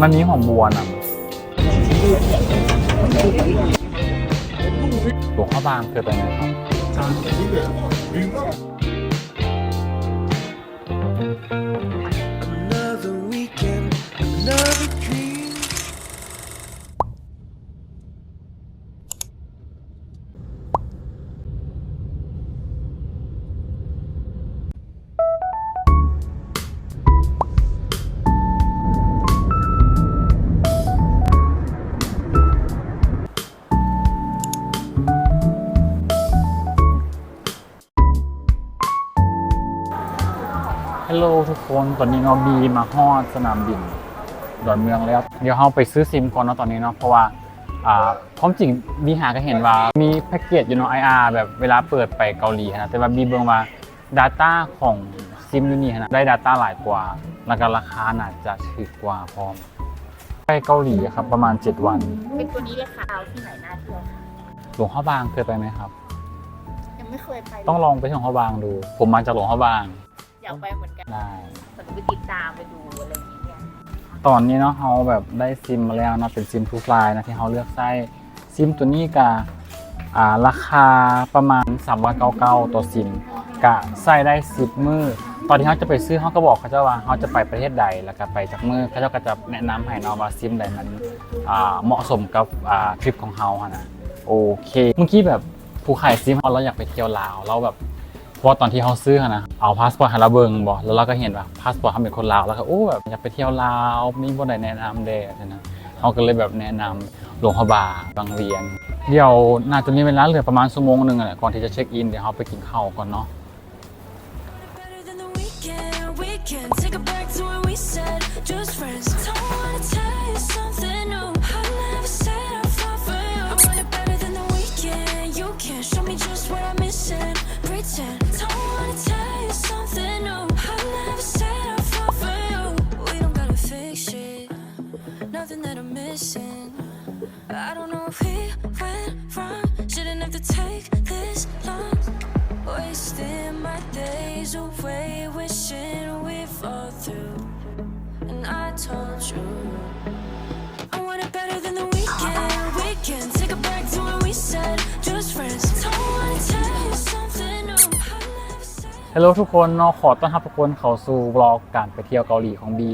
มันมีหอมบัวนะหลวงพ่อบางเคยไปไหมครับ Another weekend, another dream. ฮัลโหลทุกคนตอนนี้เนาะบีมาฮอดสนามบินดอนเมืองแล้วเดี๋ยวเราไปซื้อซิมก่อนเนาะตอนนี้เนาะเพราะว่าความจริงบีหาก็เห็นว่ามีแพ็กเกจอยู่เนาะ IR แบบเวลาเปิดไปเกาหลีนะแต่ว่าบีเบิ่งว่า Data ของซิมอยู่นี่นะได้ Data หลายกว่าแล้วก็ราคาน่าจะถูกกว่าพร้อมไปเกาหลีครับประมาณ7วัน เป็นตัวนี้เลยค่ะเอาที่ไหนน่าเที่ยวค่ะ หลวงพ่อบางเคยไปไหมครับ ยังไม่เคยไป ต้องลองไปที่หลวงพ่อบางดูผมมาจากหลวงพ่อบาง อยากไปเหมือนกัน ได้ แต่ไปติดตามไปดูอะไรอย่างเงี้ย ตอนนี้เนาะเราแบบได้ซิมมาแล้วเนาะเป็นซิมทูฟลายนะที่เราเลือกใช้ซิมตัวนี้กับราคาประมาณ399ตัวซิมกะใส่ได้10มื้อตอนที่เขาจะไปซื้อเขาก็บอกเขาเจ้าว่าเขาจะไปประเทศใดแล้วก็ไปจากมื้อเขาเจ้าก็จะแนะนำให้เนาะว่าซิมใดมันเหมาะสมกับทริปของเขานะโอเคเมื่อกี้แบบผู้ขายซิมเราอยากไปเที่ยวลาวเราแบบเพราะตอนที่เขาซื้อนะเอาพาสปอร์ตให้เราเบิ่งบอกแล้วเราก็เห็นว่าพาสปอร์ตเขาเป็นคนลาวแล้วก็โอ้แบบอยากไปเที่ยวลาวมีบ่ได้แนะนำเด้นะเขาก็เลยแบบแนะนำหลวงพ่อบางบางเวียนเดี๋ยวน่าจะมีเวลาเหลือประมาณชั่วโมงนึงก่อนที่จะเช็คอินเดี๋ยวเขาไปกินข้าวก่อนเนาะ Better than the weekend. Take it back to when we said just friends. Don't wanna tell you something new. I never said I'd fall for you. I want it better than the weekend. You can't show me just what I'm missing. Pretend. Don't wanna tell you something new. I never said I'd fall for you. We don't gotta fix it. Nothing that I'm missing. I don't know where we went wrong. Shouldn't have to take this long. Wasting my days away, wishing we fall through. And I told you I want it better than the weekend. Take it back to when we said just friends. Don't wanna tell you something new. I never said. ฮัลโหลทุกคนเนาะขอต้อนรับทุกคนเข้าสู่บล็อกการไปเที่ยวเกาหลีของบี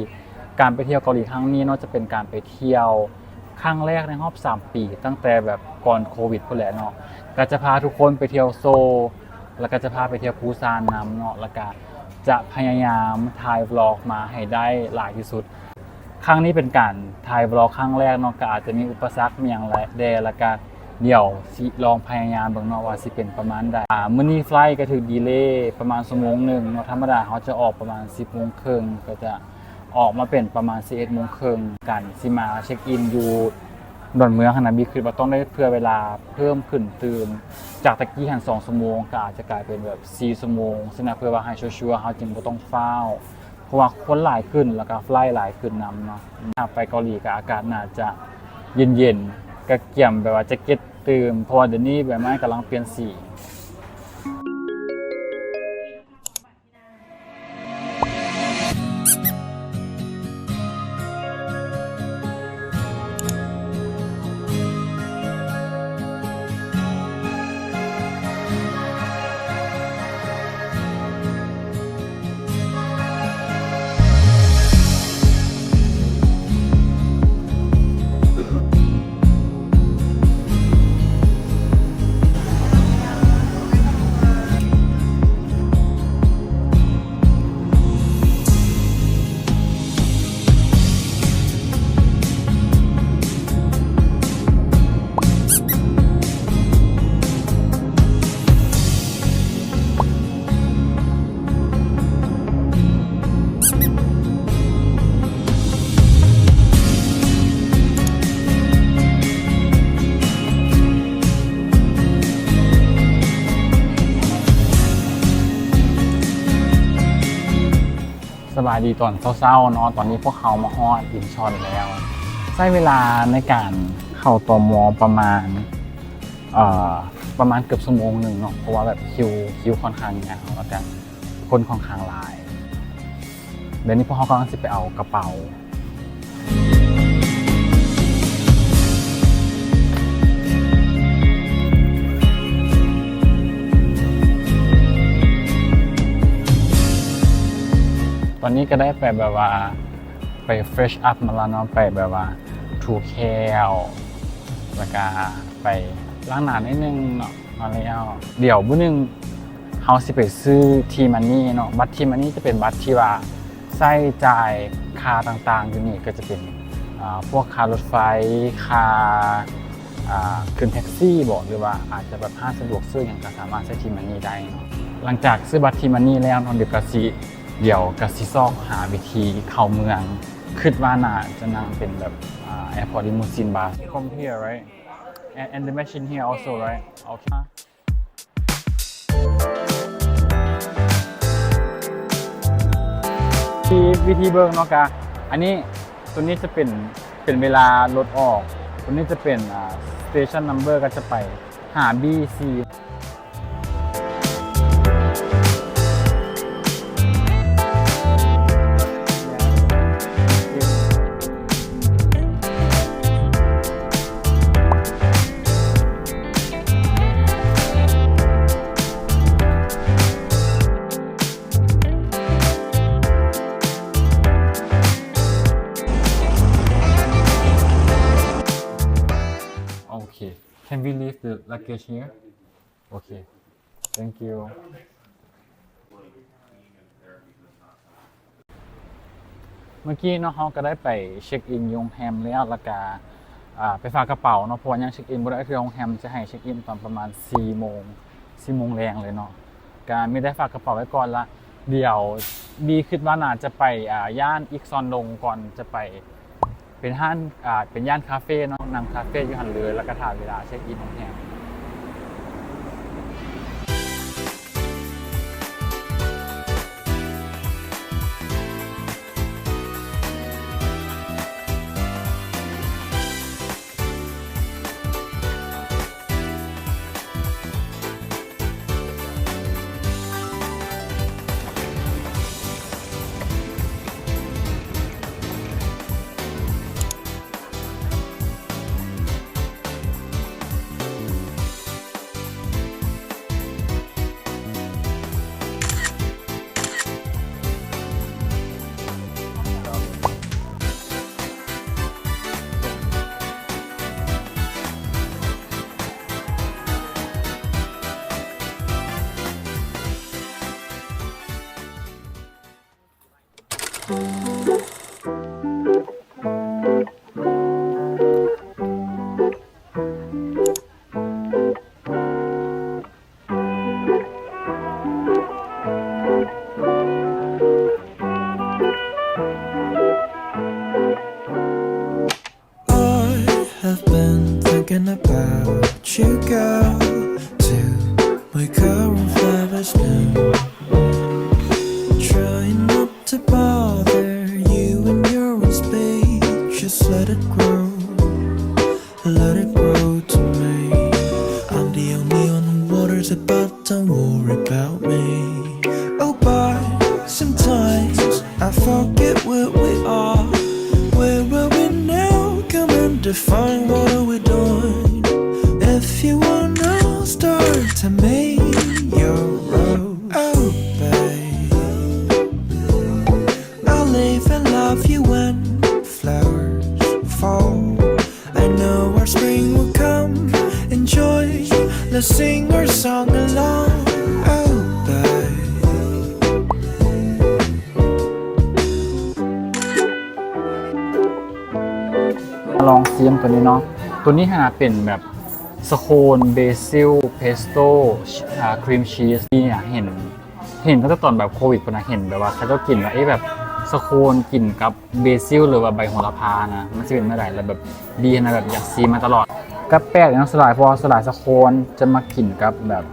การไปเที่ยวเกาหลีครั้งนี้เนาะจะเป็นการไปเที่ยวครั้งแรกในรอบ3 ปีตั้งแต่แบบก่อนโควิดพุ่นแหละเนาะก็จะพาทุกคนไปเที่ยวโซลแล้วก็จะพาไปเที่ยวปูซานนำเนาะแล้วก็จะพยายามถ่ายบล็อกมาให้ได้หลายที่สุดครั้งนี้เป็นการถ่ายบล็อกครั้งแรกเนาะก็อาจจะมีอุปสรรคมีอย่างไรแล้วก็เดี๋ยวสิลองพยายามเบิ่งเนาะว่าสิเป็นประมาณใดมื้อนี้ไฟลท์ก็ถูกดีเลย์ประมาณชั่วโมงนึงเนาะธรรมดาเขาจะออกประมาณ 10:30 นก็จะออกมาเป็นประมาณ 11:30 นกันสิมาเช็คอินอยู่ดอนเมืองขนาดบีคือว่าต้องได้เพื่อเวลาเพิ่มขึ้นตื่นจากตะกี้หัน2 ชั่วโมงก็อาจจะกลายเป็นแบบ4 ชั่วโมงซึ่งนะเพื่อว่าให้ชัวร์ๆเขาจึงบ่ต้องเฝ้าเพราะว่าคนหลายขึ้นแล้วก็ไฟลท์หลายขึ้นนำเนาะถ้าไปเกาหลีก็อากาศน่าจะเย็นๆก็เกี่ยมแบบว่าแจ็คเก็ตตื่นเพราะว่าเดี๋ยวนี้แบบมันกำลังเปลี่ยนสีสบายดีตอนเช้าๆเนาะตอนนี้พวกเขามาฮอดอินชอนแล้วใช้เวลาในการเข้าตม.ประมาณเกือบชั่วโมงนึงเนาะเพราะว่าแบบคิวค่อนข้างยาวแล้วกันคนค่อนข้างหลายเดี๋ยวนี้พวกเขากำลังจะไปเอากระเป๋า นี้ก็ได้ไปแบบว่าไป fresh up มาแล้วเนาะไปแบบว่าทูแคลแล้วก็ไปล้างหน้านิดนึงเนาะมาแล้วเดี๋ยวมื้อนึงเฮาสิไปซื้อทีมันนี่เนาะบัตรทีมันนี่จะเป็นบัตรที่ว่าใช้จ่ายค่าต่างๆอยู่นี่ก็จะเป็นพวกค่ารถไฟค่าขึ้นแท็กซี่บอกหรือว่าอาจจะแบบห้างสะดวกซื้ออย่างก็สามารถใช้ทีมันนี่ได้เนาะหลังจากซื้อบัตรทีมันนี่แล้วเนาะเดี๋ยวกสิซอกหาวิธีเข้าเมืองคิดว่าน่าจะนั่งเป็นแบบairport limousine bus from here right and the machine here also right okay วิธีเบิร์เนาะกะอันนี้ตัวนี้จะเป็นเวลารถออกตัวนี้จะเป็นstation number ก็จะไปหา BC Okay. Can we leave the luggage here? Okay. Thank you. เมื่อกี้เนาะเราก็ได้ไปเช็คอินโรงแรมแล้วก็ไปฝากกระเป๋าเนาะเพราะว่ายังเช็คอินบ่ได้คือโรงแรมจะให้เช็คอินตอนประมาณ4 โมงแรงเลยเนาะก็ไม่ได้ฝากกระเป๋าไว้ก่อนละเดี๋ยวบีคิดว่าน่าจะไปย่านอิกซอนดงก่อนจะไปเป็นย่านคาเฟ่เนาะนำคาเฟ่อยู่หันเลยแล้วก็ถ่ายเวลาเช็คอินโรงแรม thinking about you, girl. Till my current flowers bloom. Trying not to bother you in your own space. Just let it grow to me. I'm the only one who waters about. Don't worry about me. Oh, but sometimes I forget where we are. Where are we now? Come and define what are we doing. If you wanna start to make your road, oh babe, I'll live and love you when flowers fall. I know our spring will come. Enjoy, let's sing our song along. Oh babe. ลองซีมตัวนี้เนาะตัวนี้ขนาดเป็นแบบสโคนเบซิลเพสโต้ครีมชีสที่เนี่ยเห็นตั้งแต่ตอนแบบโควิดปนะเห็นแบบว่าเขาจะกินว่าแบบสโคนกินกับเบซิลหรือว่าใบโหระพานะมันจะเป็นเมื่อไหร่แล้วแบบดีนะแบบอยากซีมาตลอดกับแป้งน้ำสลายพอสลายสโคนจะมากินกับแบบ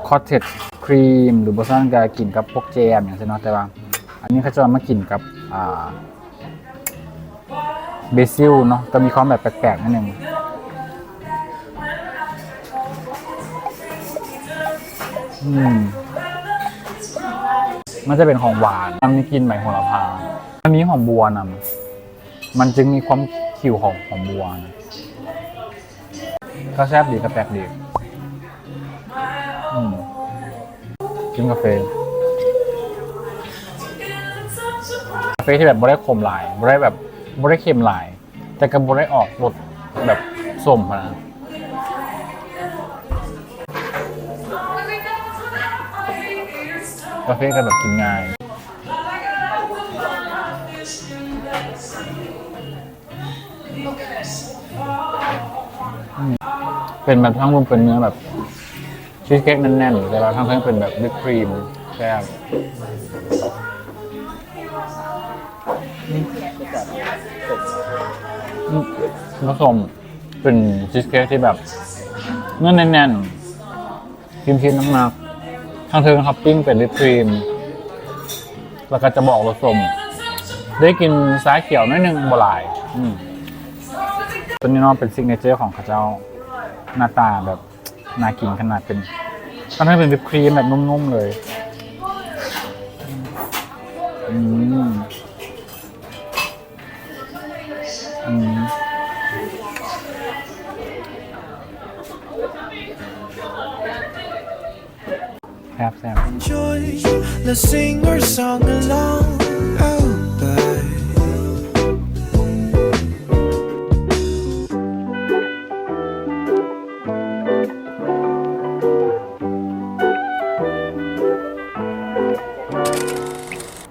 คอตเทจครีมหรือบอสซันก็กินกับพวกแจมอย่างเช่นเนาะแต่ว่าอันนี้เขาจะมากินกับเบซิลเนาะก็มีความแบบแปลกๆนิดนึงมันจะเป็นของหวานมันมีกลิ่นใบโหระพาอันนี้ของบัวนะมันจึงมีความขิวของบัวนะก็แซ่บดีก็แปลกดีกินกาแฟ ที่แบบบ่ได้ขมหลายบ่ได้แบบบ่ได้เค็มหลาย แต่ก็บ่ได้ออกรสแบบส้มนะกาแฟก็แบบกินง่ายเป็นแบบทั้งรวมเป็นเนื้อแบบชีสเค้กแน่นๆแต่ว่าทั้งเป็นแบบวิปครีมแซ่บผสมเป็นชีสเค้กที่แบบเนื้อแน่นๆครีมชีสน้ำทางเธอท็อปปิ้งเป็นวิปครีมแล้วก็จะบอกรสส้มได้กินสายเขียวน้อยหนึ่งบหลายตัวนี้เนาะเป็นซิกเนเจอร์ของเขาเจ้าหน้าตาแบบน่ากินขนาดเป็นตอนนี้เป็นวิปครีมแบบนุ่มๆเลยแซ่บ Enjoy, let's sing our song along. Oh, babe.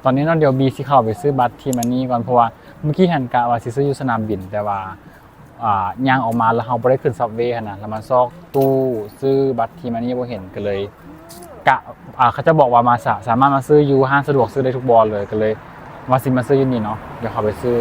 ตอนนี้เนาะเดี๋ยวบีสิเข้าไปซื้อบัตรทีมันนี่ก่อนเพราะว่าเมื่อกี้หันกะว่าสิซื้ออยู่สนามบินแต่ว่าย่างออกมาแล้วเราบ่ได้ขึ้นซับเวย์นะแล้วมาซอกตู้ซื้อบัตรทีมันนี่บ่เห็นก็เลยกะเขาจะบอกว่ามาสามารถมาซื้ออยู่ห้างสะดวกซื้อได้ทุกบอลเลยก็เลยว่าสิมาซื้ออยู่นี่เนาะเดี๋ยวเขาไปซื้อ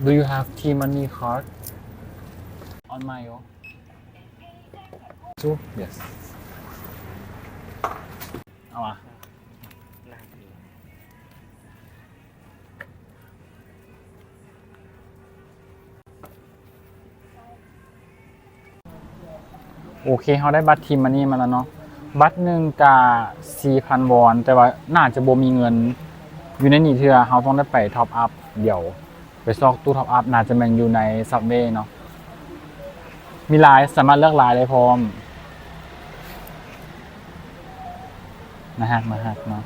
Do you have T-Money card on Mayo? Two? Yes. เอามาโอเคเขาได้บัตรทีมมันนี่มาแล้วเนาะบัตรหนึ่งกา 4,000 วอนแต่ว่าน่าจะบ่มีเงินอยู่ในนี้เทื่อเขาต้องได้ไปท็อปอัพเดี๋ยวไปซอกตู้ท็อปอัพน่าจะแม่นอยู่ในซับเวย์เนาะมีลายสามารถเลือกลายได้พร้อมนะฮะมาฮักเนาะ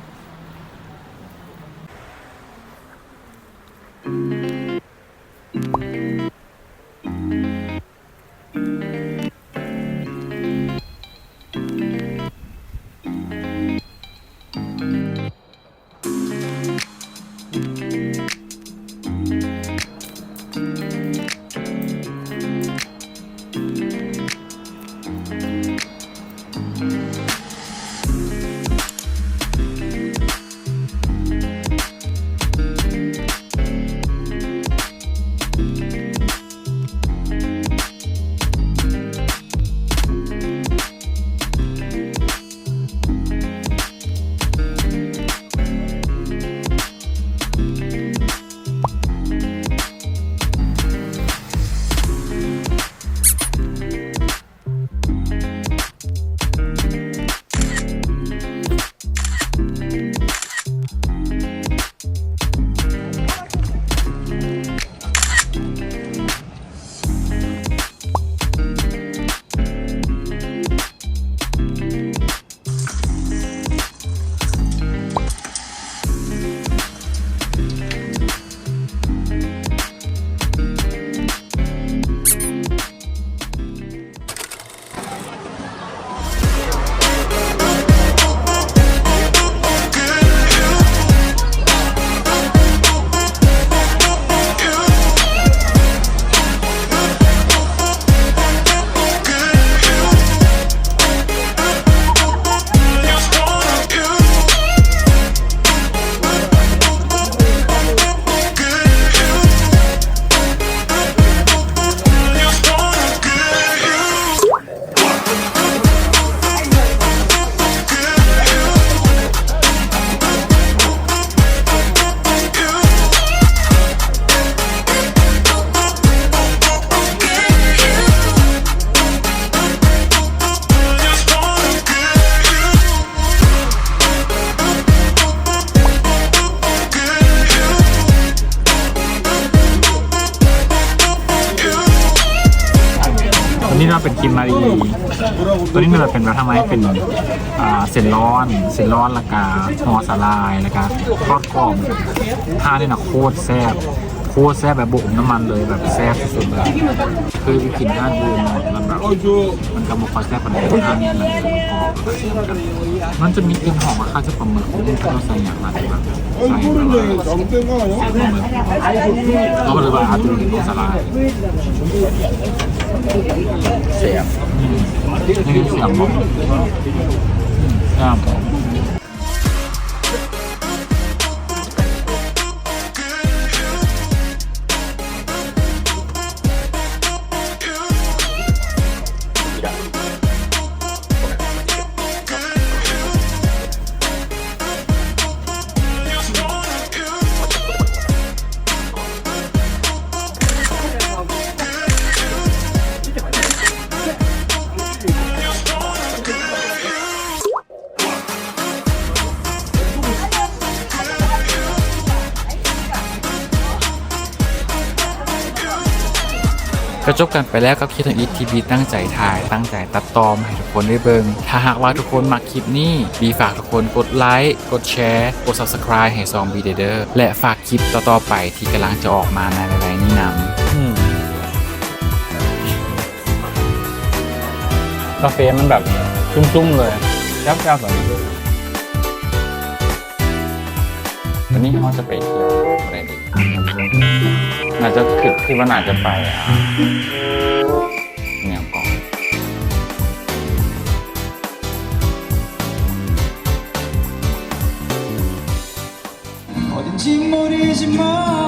นี้เราเป็นคิมมารีตัวนี้เราเป็นแบบทำไมเป็นเส้นร้อนแล้วก็หอสาลายแล้วก็ทอดกรอบท่าเนี่ยนะโคตรแซ่บแบบบุ๋มน้ำมันเลยแบบแซ่บสุดๆเลยคือกินท่านดูหมดมันแบบมันก็มาคอยแซ่บกันเลยท่านนี้มันกรอบมันจะมีกลิ่นหอมข้าวจะปลาหมึกที่เราใส่อย่างไรบ้างใส่แบบก็เลยว่าอาจจะมีหอสาลายเสียบนี่เสียบมั้งครับก็จบกันไปแล้วกับคลิปทางอีทีบีตั้งใจถ่ายตั้งใจตัดต่อมาให้ทุกคนได้เบิ่งถ้าหากว่าทุกคนมาคลิปนี้บีฝากทุกคนกดไลค์กดแชร์กด Subscribe ให้ซองบีเดอร์และฝากคลิปต่อๆไปที่กำลังจะออกมาในหลายๆนี้นำกาแฟมันแบบจุ้มๆเลยแซ่บๆแบบนี้วันนี้เราจะไปเที่ยวอะไรดีน่าจะคือว่าน่าจะไปเนี่ยก่อน 어딘지 모르지만